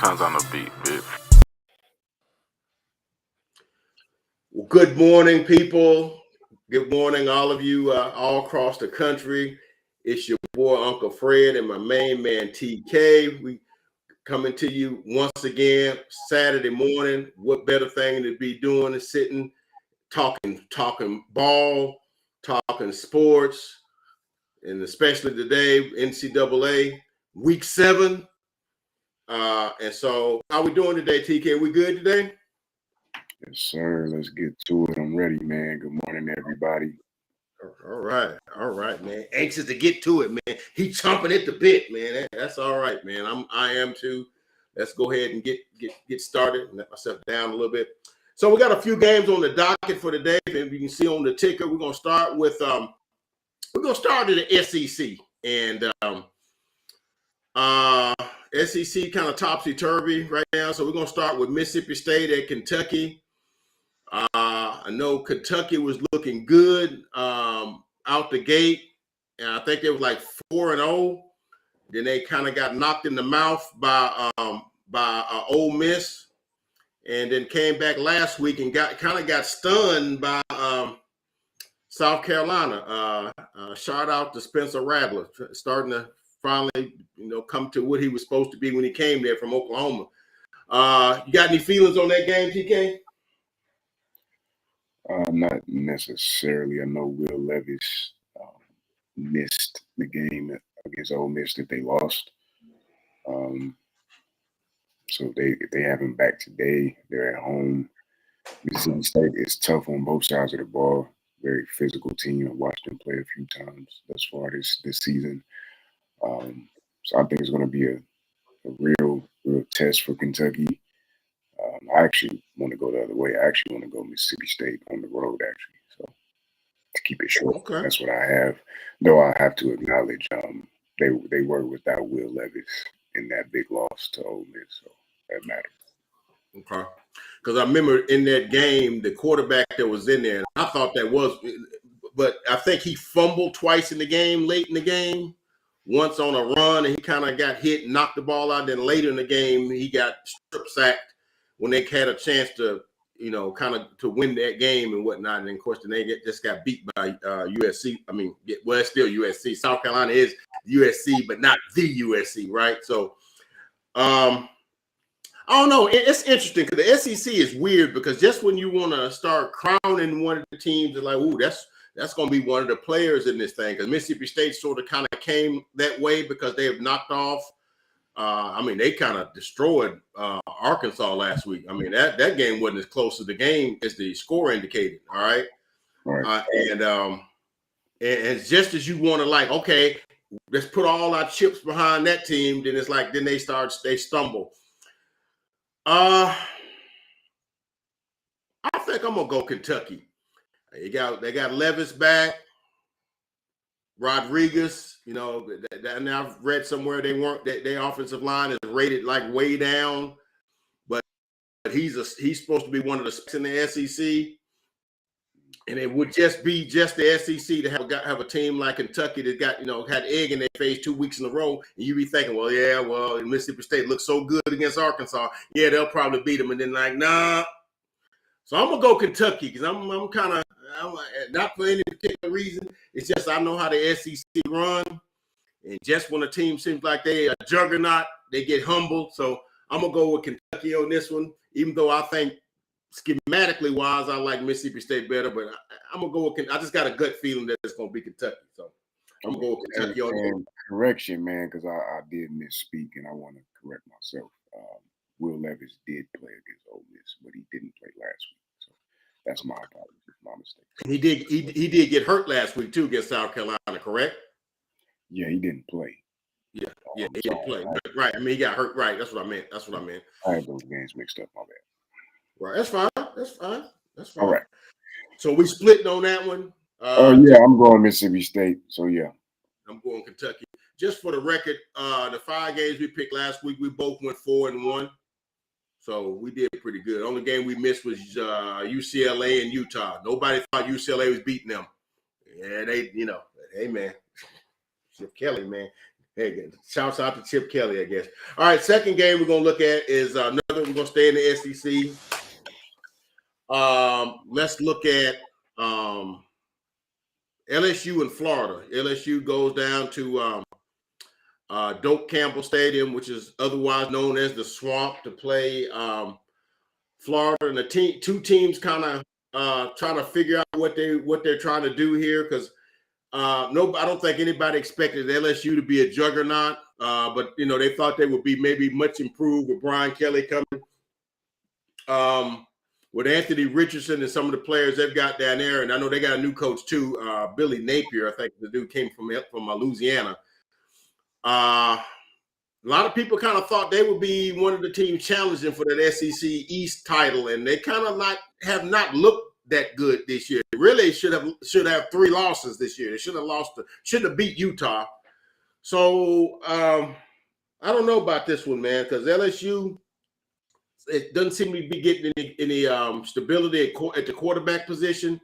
Tons on the beat, bitch. Well, good morning, people. Good morning, all of you all across the country. It's your boy, Uncle Fred, and my main man, TK. We coming to you once again Saturday morning. What better thing to be doing than sitting, talking ball, talking sports, and especially today, NCAA Week 7. And so, how we doing today, TK? We good today? Yes, sir. Let's get to it. I'm ready, man. Good morning, everybody. All right, man. Anxious to get to it, man. He chomping at the bit, man. That's all right, man. I am too. Let's go ahead and get started and let myself down a little bit. So we got a few games on the docket for today. And you can see on the ticker, we're gonna start with in the SEC. And SEC kind of topsy-turvy right now. So we're gonna start with Mississippi State at Kentucky. I know Kentucky was looking good out the gate, and I think they was like 4-0. Then they kind of got knocked in the mouth by Ole Miss, and then came back last week and got stunned by South Carolina. Shout out to Spencer Rattler, starting to finally come to what he was supposed to be when he came there from Oklahoma. You got any feelings on that game, TK? Not necessarily. I know Will Levis missed the game against Ole Miss that they lost. So they have him back today. They're at home. Mississippi State is tough on both sides of the ball. Very physical team. I've watched them play a few times thus far this season. So I think it's going to be a real test for Kentucky. I actually want to go the other way. I actually want to go Mississippi State on the road, actually. So to keep it short, okay. That's what I have. Though I have to acknowledge they were without Will Levis in that big loss to Ole Miss, so that matters. Okay. Because I remember in that game, the quarterback that was in there, and I thought that was, but I think he fumbled twice in the game, late in the game. Once on a run, and he kind of got hit, knocked the ball out. Then later in the game, he got strip sacked when they had a chance to, kind of to win that game and whatnot. And then, of course, then they just got beat by USC. I mean, well, it's still USC. South Carolina is USC, but not the USC, right? So, I don't know. It's interesting because the SEC is weird because just when you want to start crowning one of the teams, they're like, ooh, that's going to be one of the players in this thing. Because Mississippi State sort of kind of came that way because they have knocked off. They kind of destroyed Arkansas last week. I mean, that game wasn't as close to the game as the score indicated. All right. And just as you want to okay, let's put all our chips behind that team. Then it's like, then they stumble. I think I'm gonna go Kentucky. They got Levis back, Rodriguez. And I've read somewhere their offensive line is rated like way down, but he's supposed to be one of the in the SEC, and it would just be the SEC to have a team like Kentucky that got had egg in their face 2 weeks in a row, and you be thinking, Mississippi State looks so good against Arkansas, yeah, they'll probably beat them, and then nah. So I'm gonna go Kentucky because I'm not for any particular reason. It's just I know how the SEC run, and just when a team seems like they a juggernaut, they get humbled. So I'm gonna go with Kentucky on this one, even though I think schematically wise I like Mississippi State better. But I'm gonna go with. I just got a gut feeling that it's gonna be Kentucky. So I'm gonna go with Kentucky on this one. Correction, man, because I did misspeak and I want to correct myself. Will Levis did play against Ole Miss, but he didn't play last week. So that's my apology, my mistake. He did get hurt last week too against South Carolina, correct? Yeah, he didn't play. Yeah, he didn't play. Right. I mean, he got hurt. Right. That's what I meant. I had those games mixed up. My bad. Right. That's fine. All right. So we splitting on that one. I'm going Mississippi State. So yeah. I'm going Kentucky. Just for the record, the 5 games we picked last week, we both went 4-1. So we did pretty good. The only game we missed was UCLA and Utah. Nobody thought UCLA was beating them. Yeah, hey man, Chip Kelly, man, Hey, shouts out to Chip Kelly, I guess. All right, second game we're gonna look at is another. We're gonna stay in the SEC. Let's look at LSU in Florida. LSU goes down to Doak Campbell Stadium, which is otherwise known as the Swamp, to play Florida. And the two teams kind of trying to figure out what they're trying to do here, because no, I don't think anybody expected LSU to be a juggernaut, but they thought they would be maybe much improved with Brian Kelly coming. With Anthony Richardson and some of the players they've got down there, and I know they got a new coach too, Billy Napier. I think the dude came from Louisiana. A lot of people kind of thought they would be one of the teams challenging for that SEC East title, and they kind of have not looked that good this year. They really should have 3 losses this year. They should have beat Utah. So I don't know about this one, man, because LSU, it doesn't seem to be getting any stability at the quarterback position.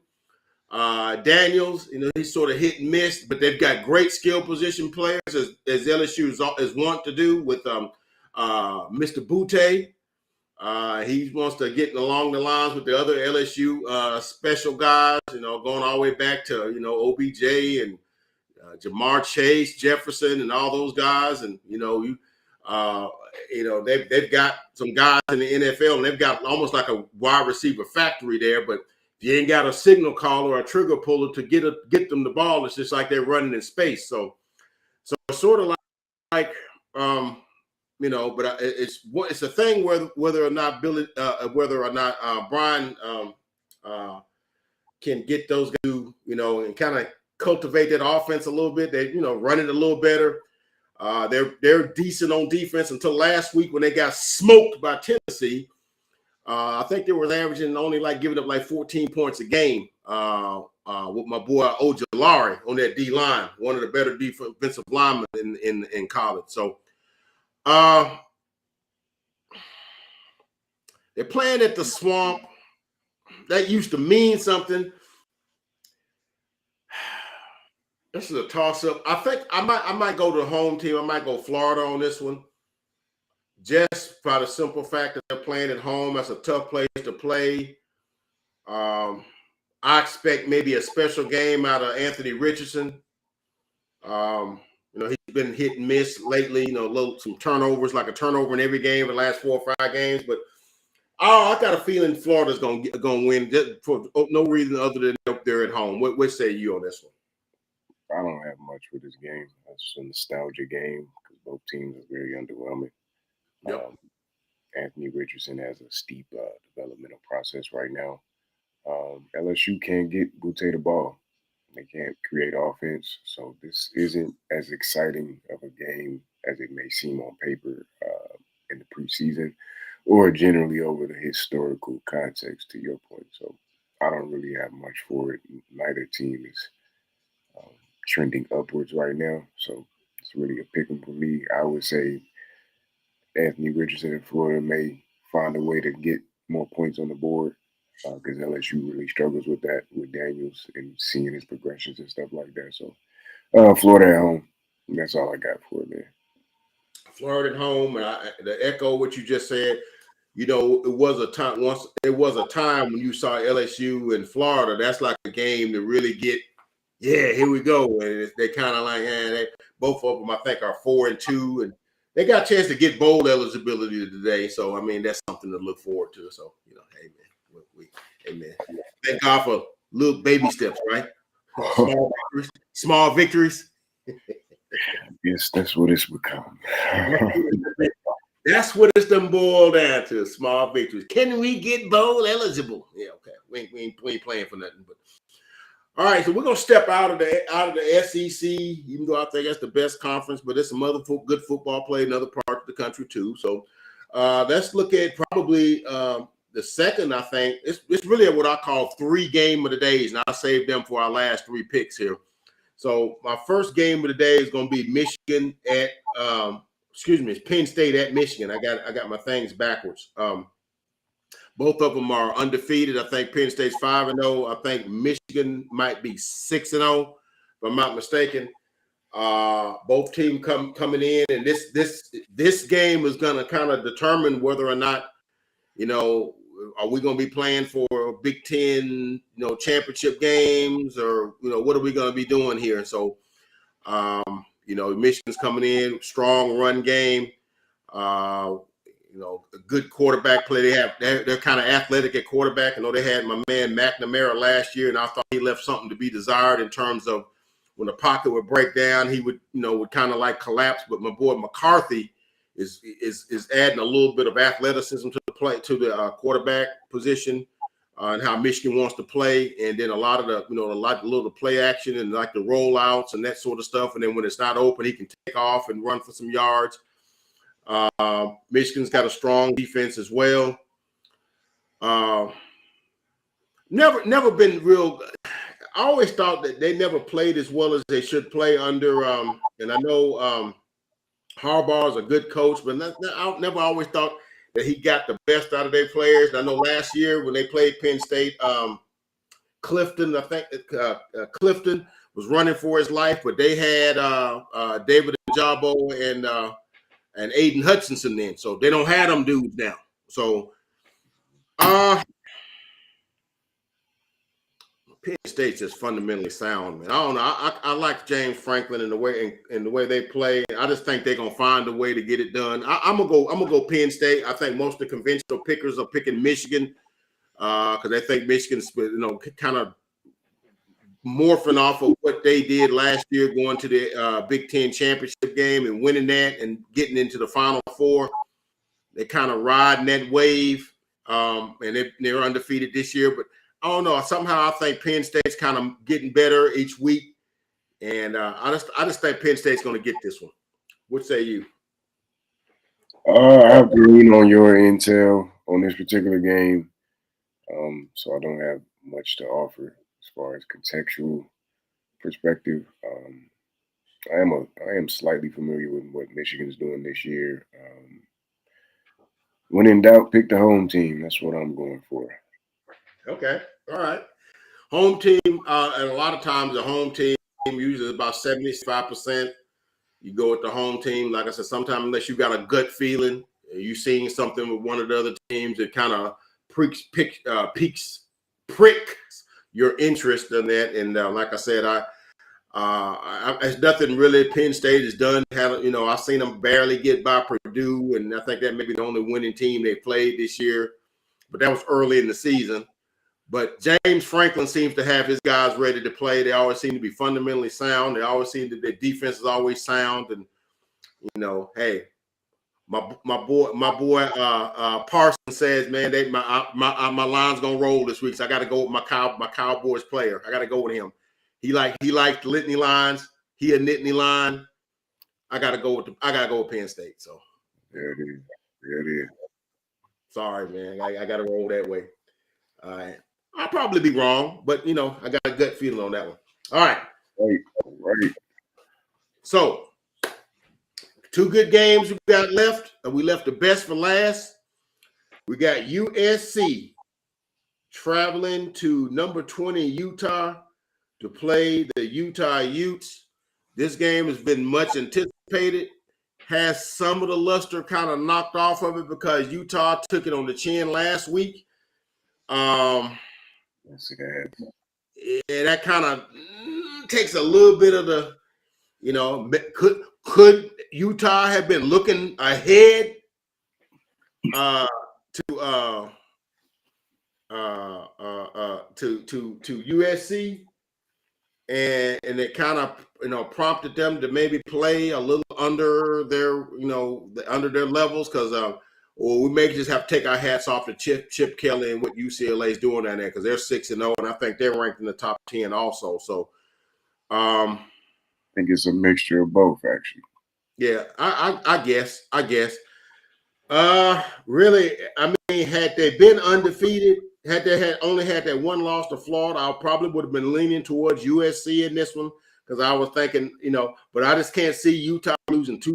Daniels, he's sort of hit and miss, but they've got great skill position players, as LSU is wont to do with Mr. Butte. He wants to get along the lines with the other LSU special guys, going all the way back to, OBJ and Jamar Chase, Jefferson, and all those guys. And, they've got some guys in the NFL, and they've got almost like a wide receiver factory there. But if you ain't got a signal caller or a trigger puller to get them the ball, it's just like they're running in space. So sort of like but it's a thing whether or not Brian can get those guys, and kind of cultivate that offense a little bit. They run it a little better. They're decent on defense until last week when they got smoked by Tennessee. I think they were averaging only giving up 14 points a game with my boy Ojulari on that D line, one of the better defensive linemen in college. So they're playing at the Swamp. That used to mean something. This is a toss-up. I think I might go to the home team. I might go Florida on this one. Just by the simple fact that they're playing at home. That's a tough place to play. I expect maybe a special game out of Anthony Richardson. He's been hit and miss lately. Some turnovers, like a turnover in every game, the last 4 or 5 games. But I got a feeling Florida's going to win just for no reason other than they're at home. What say you on this one? I don't have much for this game. It's a nostalgia game because both teams are very underwhelming. Yep. Anthony Richardson has a steep developmental process right now. LSU can't get Butte the ball. They can't create offense. So this isn't as exciting of a game as it may seem on paper in the preseason or generally over the historical context, to your point. So I don't really have much for it. Neither team is trending upwards right now. So it's really a pick 'em for me. I would say Anthony Richardson in Florida may find a way to get more points on the board because LSU really struggles with that with Daniels and seeing his progressions and stuff like that. So Florida at home. That's all I got for it, man. Florida at home, and to echo what you just said, it was a time when you saw LSU in Florida. That's like a game to really get. Yeah, here we go. And they kind of both of them, I think, are 4-2, and they got a chance to get bowl eligibility today. So, I mean, that's something to look forward to. So, hey, man. Thank God for little baby steps, right? Small victories. Yes, that's what it's become. That's what it's done boiled down to, small victories. Can we get bowl eligible? Yeah, okay. We ain't playing for nothing, but. All right, so we're gonna step out of the SEC, even though I think that's the best conference, but there's some other good football play in other parts of the country too. So let's look at probably the second. I think it's really what I call 3 game of the days, and I saved them for our last 3 picks here. So my first game of the day is gonna be Michigan at it's Penn State at Michigan. I got my things backwards. Both of them are undefeated. I think Penn State's 5-0. I think Michigan might be 6-0, if I'm not mistaken. Both teams coming in, and this game is going to kind of determine whether or not, are we going to be playing for Big Ten, championship games, or what are we going to be doing here? So, Michigan's coming in, strong run game. A good quarterback play. They're kind of athletic at quarterback. I know they had my man McNamara last year, and I thought he left something to be desired in terms of when the pocket would break down, he would kind of like collapse. But my boy McCarthy is adding a little bit of athleticism to the quarterback position, and how Michigan wants to play, and then a lot of the little play action and like the rollouts and that sort of stuff. And then when it's not open, he can take off and run for some yards. Michigan's got a strong defense as well. Never been real. I always thought that they never played as well as they should play under. And I know Harbaugh is a good coach, but I never always thought that he got the best out of their players. And I know last year when they played Penn State, Clifton, I think Clifton was running for his life, but they had David Ojabo and Aiden Hutchinson then. So they don't have them dudes now. So Penn State's just fundamentally sound, man. I don't know. I like James Franklin and the way they play. I just think they're gonna find a way to get it done. I'm gonna go Penn State. I think most of the conventional pickers are picking Michigan because they think Michigan's kind of morphing off of what they did last year, going to the Big Ten championship game and winning that and getting into the Final Four. They kind of riding that wave, and they're undefeated this year. But I don't know. Somehow I think Penn State's kind of getting better each week, and I just think Penn State's going to get this one. What say you? I have to lean on your intel on this particular game, so I don't have much to offer as far as contextual perspective. I am slightly familiar with what Michigan's doing this year. When in doubt, pick the home team. That's what I'm going for. Okay. All right. Home team, and a lot of times the home team usually is about 75%. You go with the home team. Like I said, sometimes unless you got a gut feeling, you seeing something with one of the other teams that kind of pricks your interest in that. And like I said, it's nothing really Penn State has done. I've seen them barely get by Purdue, and I think that may be the only winning team they played this year. But that was early in the season. But James Franklin seems to have his guys ready to play. They always seem to be fundamentally sound. They always seem that their defense is always sound. And hey, my boy Parsons says, man, my line's gonna roll this week. So I got to go with my Cowboys player. I got to go with him. He likes Litany lines. He a Nittany line. I got to go with Penn State. So there it is. Sorry, man. I got to roll that way. All right. I'll probably be wrong, but I got a gut feeling on that one. All right. Right. So, two good games we got left, and we left the best for last. We got USC traveling to number 20 Utah to play the Utah Utes. This game has been much anticipated, has some of the luster kind of knocked off of it because Utah took it on the chin last week. That kind of takes a little bit of the, could Utah have been looking ahead to USC, and it kind of prompted them to maybe play a little under their levels because or we may just have to take our hats off to Chip Kelly and what UCLA is doing down there because they're 6-0, and I think they're ranked in the top 10 also. So, I think it's a mixture of both, actually. Yeah, I guess. Really, I mean, had they been undefeated, had they only had that one loss to Florida, I probably would have been leaning towards USC in this one because I was thinking, but I just can't see Utah losing 2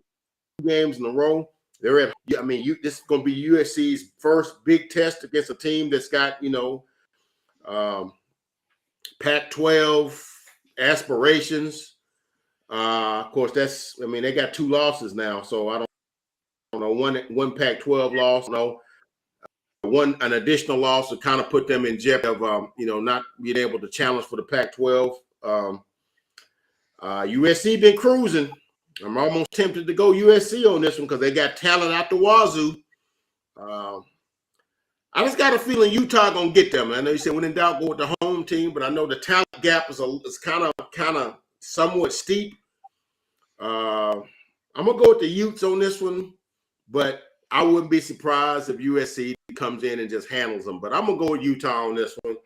games in a row. This is going to be USC's first big test against a team that's got, Pac-12 aspirations. Of course, they got 2 losses now, so I don't know. One Pac-12 loss, no. An additional loss to kind of put them in jeopardy of not being able to challenge for the Pac-12. USC been cruising. I'm almost tempted to go USC on this one because they got talent out the wazoo. I just got a feeling Utah gonna get them. I know you said when in doubt, go with the home team, but I know the talent gap is kind of somewhat steep. I'm gonna go with the Utes on this one, but I wouldn't be surprised if USC comes in and just handles them. But I'm gonna go with Utah on this one.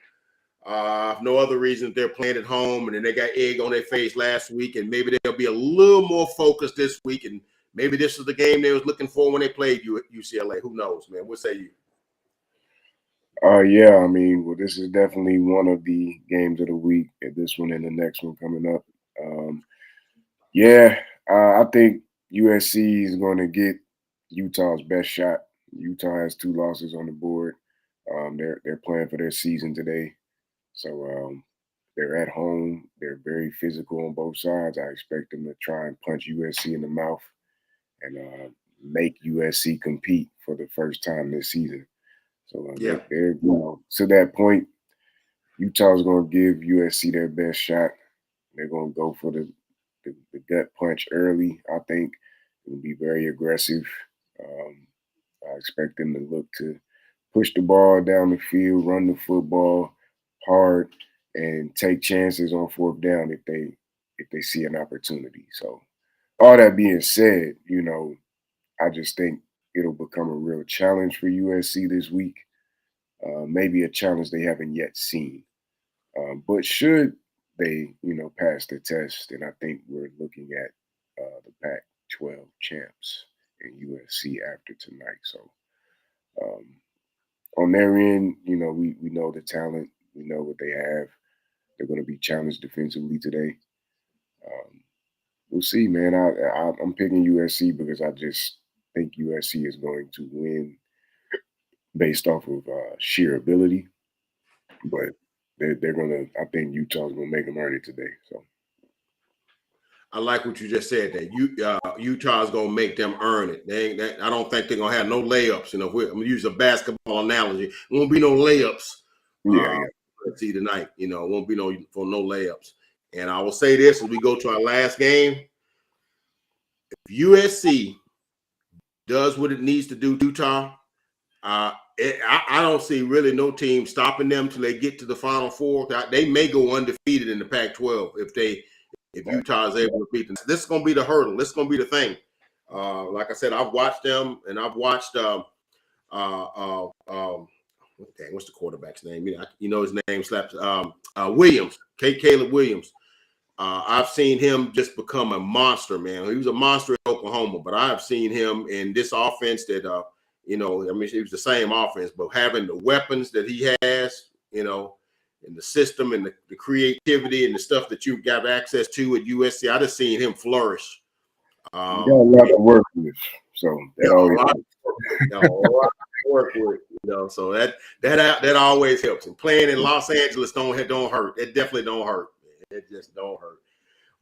No other reason they're playing at home, and then they got egg on their face last week, and maybe they'll be a little more focused this week, and maybe this is the game they was looking for when they played UCLA. Who knows, man? What say you? Yeah, I mean, well, this is definitely one of the games of the week. This one and the next one coming up. I think USC is going to get Utah's best shot. Utah has 2 losses on the board. They're playing for their season today, so they're at home. They're very physical on both sides. I expect them to try and punch USC in the mouth and make USC compete for the first time this season. So they're to that point, Utah's going to give USC their best shot. They're going to go for the gut punch early. I think it will be very aggressive. I expect them to look to push the ball down the field, run the football hard, and take chances on 4th down if they see an opportunity. So all that being said, I just think it'll become a real challenge for USC this week. Maybe a challenge they haven't yet seen. But should they, pass the test, then I think we're looking at the Pac-12 champs and USC after tonight. So on their end, we know the talent. We know what they have. They're going to be challenged defensively today. We'll see, man. I'm picking USC because I just think USC is going to win based off of sheer ability. But they're going to – I think Utah's going to make them earn it today. So I like what you just said. That Utah's going to make them earn it. I don't think they're going to have no layups. I'm going to use a basketball analogy. There won't be no layups. See tonight. It won't be no layups. And I will say this as we go to our last game. If USC does what it needs to do, Utah, I don't see really no team stopping them till they get to the Final Four. They may go undefeated in the Pac-12 if Utah is able to beat them. This is going to be the hurdle. This is going to be the thing. Like I said, I've watched them, and I've watched what's the quarterback's name? His name slaps Williams, Caleb Williams. I've seen him just become a monster, man. He was a monster in Oklahoma, but I've seen him in this offense that it was the same offense, but having the weapons that he has, and the system and the creativity and the stuff that you've got access to at USC, I just seen him flourish. You got a lot to work with, so that always work with, so that always helps. And playing in Los Angeles don't hurt. It definitely don't hurt. It just don't hurt.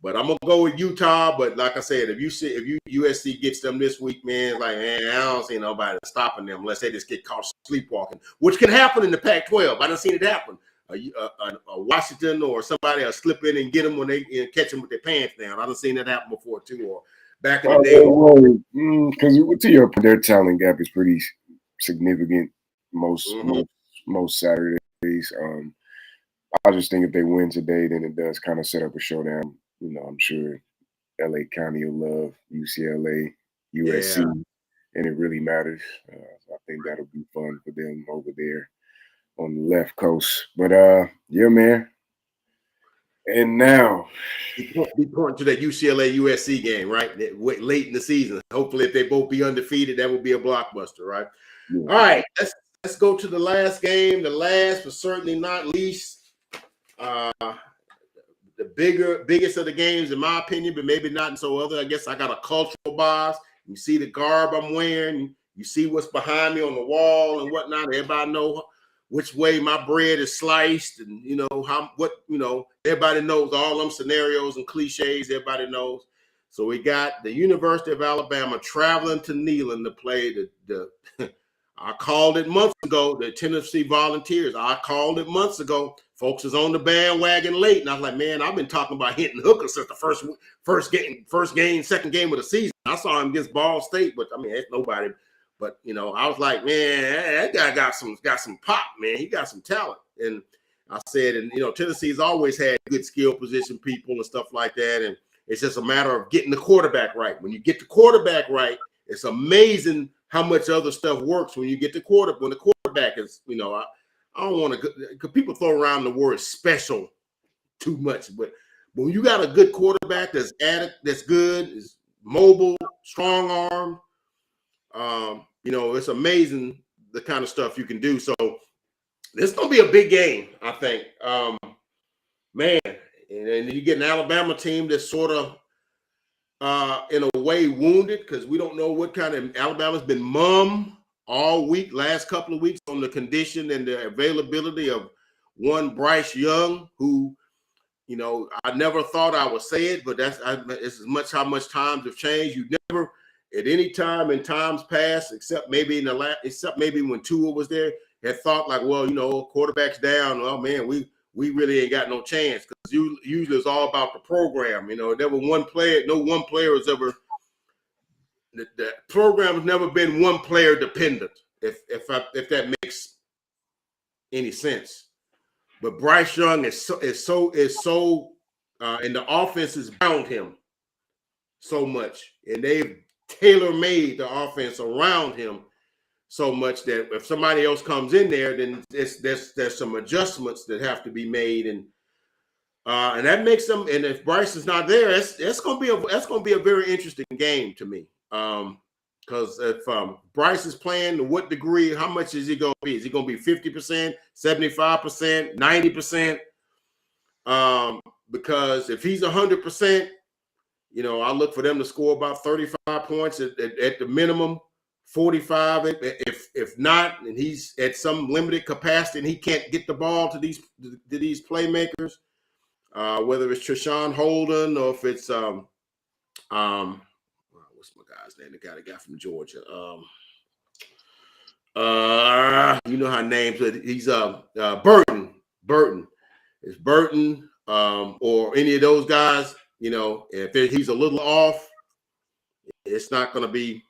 But I'm gonna go with Utah. But like I said, if USC gets them this week, man, I don't see nobody stopping them unless they just get caught sleepwalking, which can happen in the Pac-12. I done seen it happen. A Washington or somebody will slip in and get them when they catch them with their pants down. I done seen that happen before too. Or back in the day, because to your point, their talent gap is pretty significant most Saturdays. I just think if they win today, then it does kind of set up a showdown. I'm sure LA County will love UCLA, USC, and it really matters. I think that'll be fun for them over there on the left coast. But yeah, man. And now be pointing to that UCLA USC game, right? Late in the season. Hopefully, if they both be undefeated, that would be a blockbuster, right? Yeah. All right, let's go to the last game. The last, but certainly not least, the biggest of the games, in my opinion, but maybe not in so other. I guess I got a cultural bias. You see the garb I'm wearing. You see what's behind me on the wall and whatnot. Everybody know which way my bread is sliced, and everybody knows all them scenarios and cliches. Everybody knows. So we got the University of Alabama traveling to Neyland to play the I called it months ago, the Tennessee Volunteers. I called it months ago. Folks is on the bandwagon late. And I was like, man, I've been talking about hitting Hooker since the second game of the season. I saw him against Ball State, but I mean, it's nobody. But I was like, man, that guy got some pop, man. He got some talent. And I said, and Tennessee's always had good skill position people and stuff like that. And it's just a matter of getting the quarterback right. When you get the quarterback right, it's amazing how much other stuff works when you get the quarterback. When the quarterback is, I don't want to, because people throw around the word special too much, but when you got a good quarterback that's good, is mobile, strong arm, it's amazing the kind of stuff you can do. So this is gonna be a big game, I think. Man, and you get an Alabama team that's sort of in a way wounded, because we don't know what kind of Alabama's been mum all week, last couple of weeks, on the condition and the availability of one Bryce Young, who, I never thought I would say it, but it's as much how much times have changed. You never, at any time in times past, except maybe when Tua was there, had thought like, well, quarterback's down. Oh man, we really ain't got no chance, because usually it's all about the program. Never one player. No one player has ever. The program has never been one player dependent. If that makes any sense. But Bryce Young is so and the offense has bound him so much, and they've tailor-made the offense around him so much that if somebody else comes in there, then there's some adjustments that have to be made, and that makes them. And if Bryce is not there, that's going to be a very interesting game to me. Because if Bryce is playing, to what degree, how much is he going to be? Is he going to be 50%, 75%, 90%? Because if he's 100%, I look for them to score about 35 points at the minimum, 45. If not, and he's at some limited capacity and he can't get the ball to these playmakers, whether it's Treshawn Holden or if it's what's my guy's name? The guy from Georgia. You know how names, but he's Burton. It's Burton or any of those guys. If he's a little off, it's not going to be.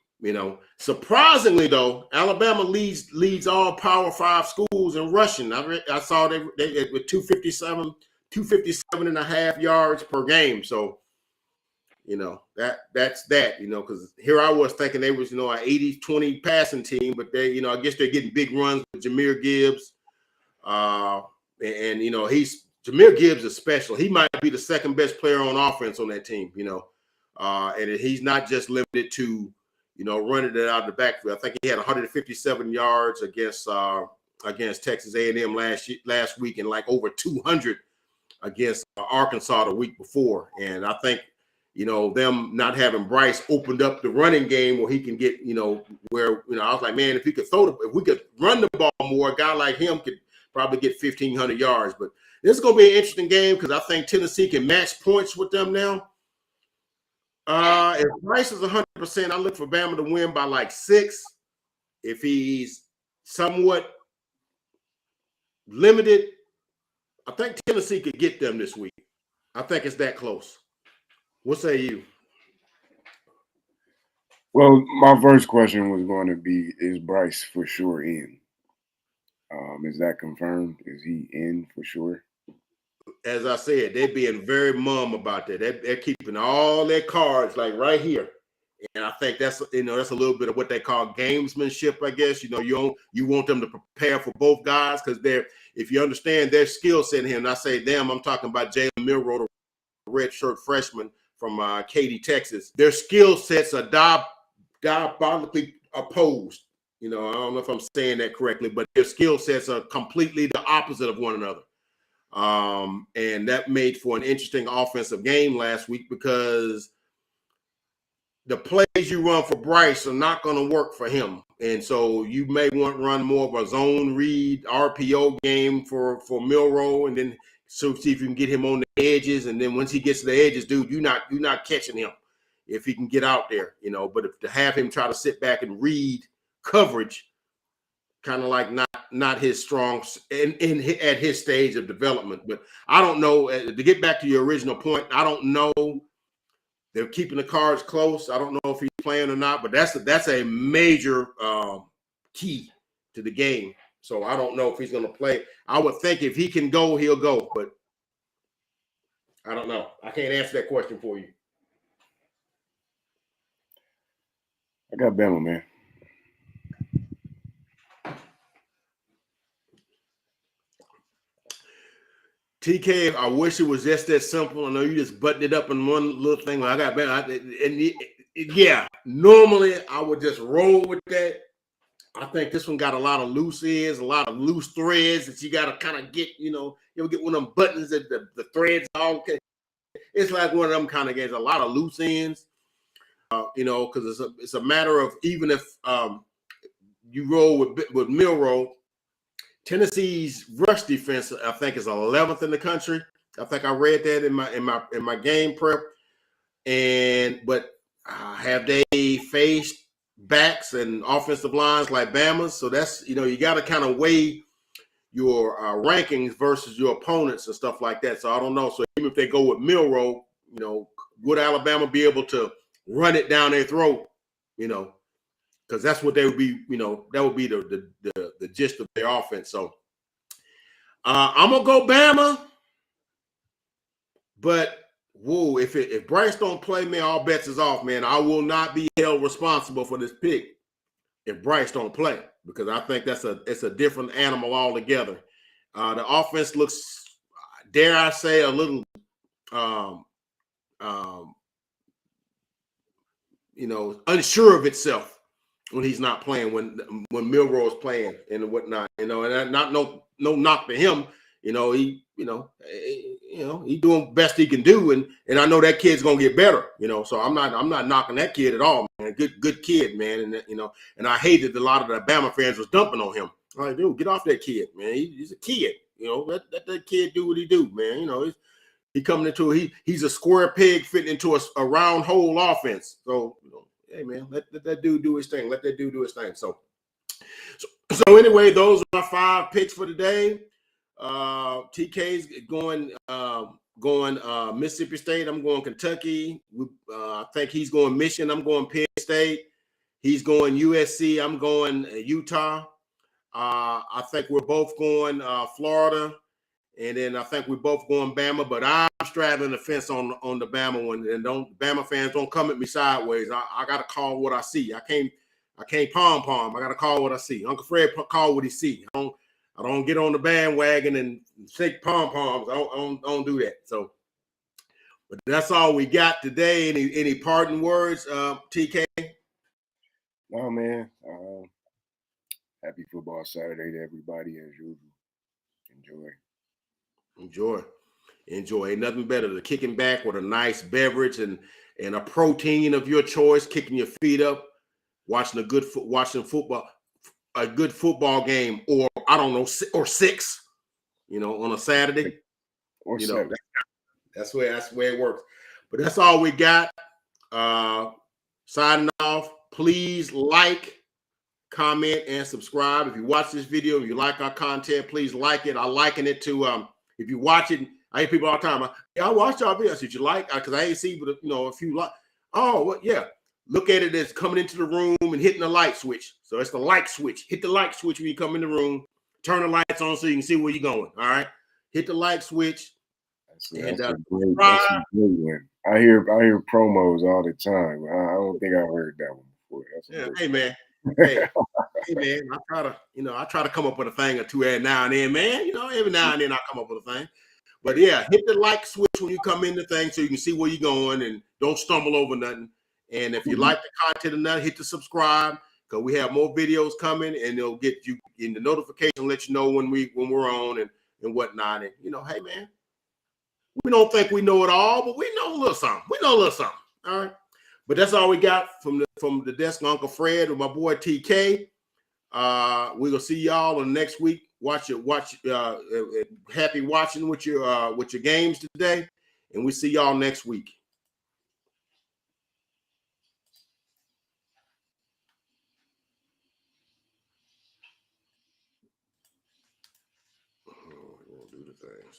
Surprisingly though, Alabama leads all Power 5 schools in rushing. I saw they with 257 and a half yards per game. So. That's that, because here I was thinking they was, an 80-20 passing team, but they, I guess they're getting big runs with Jahmyr Gibbs. And Jahmyr Gibbs is special. He might be the second best player on offense on that team, and he's not just limited to, running it out of the backfield. I think he had 157 yards against Texas A&M last week, and like over 200 against Arkansas the week before. And I think, them not having Bryce opened up the running game where he can get, where, I was like, man, if we could run the ball more, a guy like him could probably get 1,500 yards. But this is going to be an interesting game, because I think Tennessee can match points with them now. If Bryce is 100%, I look for Bama to win by like 6. If he's somewhat limited, I think Tennessee could get them this week. I think it's that close. What say you? Well, my first question was going to be, is Bryce for sure in? Is that confirmed? Is he in for sure? As I said, they're being very mum about that. They're keeping all their cards like right here. And I think that's a little bit of what they call gamesmanship, I guess. You want them to prepare for both guys, because if you understand their skill set here, and I say them, I'm talking about Jalen Milroe, the redshirt freshman from Katy, Texas. Their skill sets are diabolically opposed. I don't know if I'm saying that correctly, but their skill sets are completely the opposite of one another. And that made for an interesting offensive game last week, because the plays you run for Bryce are not going to work for him. And so you may want to run more of a zone read RPO game for Milroe, and then so see if you can get him on the edges. And then once he gets to the edges, dude, you're not catching him if he can get out there, But if to have him try to sit back and read coverage, kind of like not his strong at his stage of development. But I don't know. To get back to your original point, I don't know. They're keeping the cards close. I don't know if he's playing or not, but that's a major key to the game. So I don't know if he's going to play. I would think if he can go, he'll go, but I don't know. I can't answer that question for you. I got Bama, man. TK, I wish it was just that simple. I know you just buttoned it up in one little thing. I got Bama. Yeah, normally I would just roll with that. I think this one got a lot of loose ends, a lot of loose threads that you got to kind of get, you ever get one of them buttons that the threads all okay. It's like one of them kind of games, a lot of loose ends, because it's a matter of even if you roll with Milroe, Tennessee's rush defense, I think, is 11th in the country. I think I read that in my game prep. But have they faced backs and offensive lines like Bama's? So that's you got to kind of weigh your rankings versus your opponents and stuff like that. So I don't know. So even if they go with Milroe, would Alabama be able to run it down their throat? Because that's what they would be, that would be the gist of their offense. So I'm gonna go Bama, but whoa, if Bryce don't play, man, all bets is off, man. I will not be held responsible for this pick if Bryce don't play, because I think it's a different animal altogether. The offense looks, dare I say, a little unsure of itself when he's not playing, when Milroe is playing and whatnot, and not no knock to him, he doing best he can do, and I know that kid's gonna get better, so I'm not knocking that kid at all, man. Good kid, man, and and I hated a lot of the Bama fans was dumping on him. I'm like, dude, get off that kid, man. He's a kid, let that kid do what he do, man. He coming into he's a square peg fitting into a round hole offense, so. Hey, man, let that dude do his thing. Let that dude do his thing. So anyway, those are my 5 picks for today. TK's going Mississippi State. I'm going Kentucky. I think he's going Michigan. I'm going Penn State. He's going USC. I'm going Utah. I think we're both going Florida. And then I think we're both going Bama, but I'm straddling the fence on the Bama one. And Bama fans don't come at me sideways. I got to call what I see. I can't pom-pom. I got to call what I see. Uncle Fred call what he see. I don't get on the bandwagon and shake pom-poms. I don't do that. So, but that's all we got today. Any parting words, TK? No, man. Happy football Saturday to everybody as usual. Enjoy. Ain't nothing better than kicking back with a nice beverage and a protein of your choice, kicking your feet up, watching football, a good football game, or I don't know, or 6, on a Saturday. Or 7. That's where it works. But that's all we got. Signing off. Please like, comment, and subscribe. If you watch this video, if you like our content, please like it. I liken it to if you watch it, I hear people all the time. I watched y'all videos. Did you like? Because I ain't see, but a few like. Oh, well, yeah. Look at it as coming into the room and hitting the light switch. So it's the light switch. Hit the light switch when you come in the room. Turn the lights on so you can see where you're going. All right. Hit the light switch. That's a great one. I hear promos all the time. I don't think I've heard that one before. Hey man. Hey man, I try to come up with a thing or two every now and then, man. Every now and then I come up with a thing. But yeah, hit the like switch when you come in the thing so you can see where you're going and don't stumble over nothing. And if you like the content or not, hit the subscribe, because we have more videos coming, and they'll get you in the notification, let you know when we're on and whatnot. And hey man, we don't think we know it all, but we know a little something. All right. But that's all we got from the desk of Uncle Fred with my boy TK. We're gonna see y'all on next week. Happy watching with your games today, and we see y'all next week. We'll do the things.